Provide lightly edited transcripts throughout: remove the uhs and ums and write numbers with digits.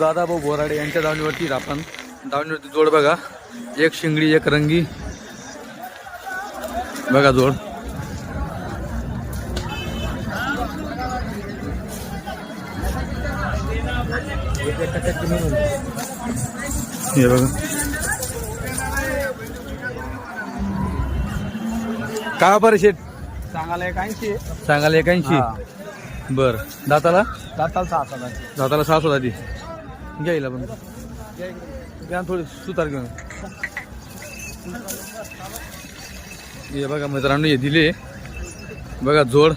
दादाभाऊ बोराडे यांच्या दावणीवरती आपण दावणीवरती जोड बघा, एक शिंगडी एक रंगी बघा जोड. हे बघा काय बरं शेट सांगायला 81 सांगायला 81. बर दाताला दाताला 6 दाताला 6 होता ती घ्यायला पण घ्या थोडी सुतार घेऊन. हे बघा मित्रांनो, हे दिले बघा जोड,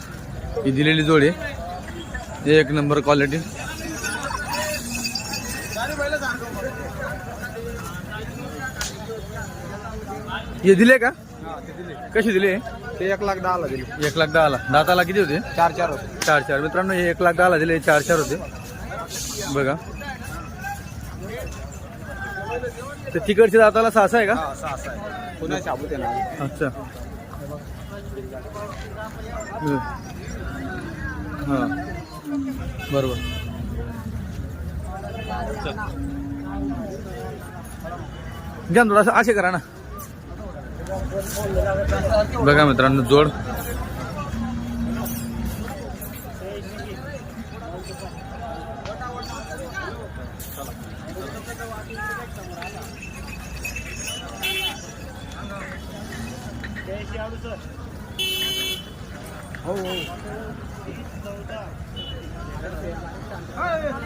ही दिलेली जोड आहे एक नंबर क्वालिटी. हे दिले का? कशी दिले? ते 1,10,000 ला दिले. 1,10,000. दाताला किती होते? 4 होते. 4 मित्रांनो, हे 1,10,000 दिले, 4 होते बघा. ते तिकडच्या दाताला 6 आहे का? 6 आहे. पुन्हा शाबूत आहे ना. अच्छा हां बरोबर. घ्या ना थोडंसं असे करा ना. बघा मित्रांनो जोड.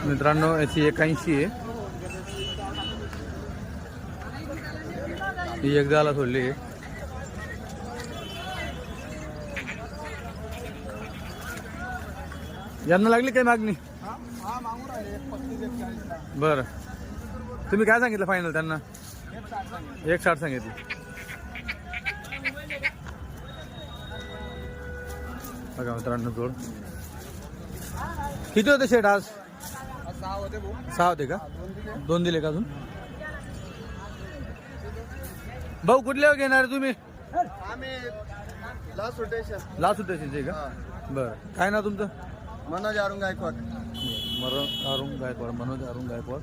मित्रांनो याची 81 आहे. ही एकदाला सोडली. यांना लागली काय मागणी? बरं, तुम्ही काय सांगितलं फायनल त्यांना? 1,60 सांगितली. बघा मित्रांनो जोड. किती होते शेट आज? 6 होते का? 2 दिले का अजून? भाऊ कुठल्या घेणार तुम्ही? लास्ट स्टेशनचे का? बरं, काय ना तुमचं? मनोज अरुण गायकवाड. मनोज अरुण गायकवाड.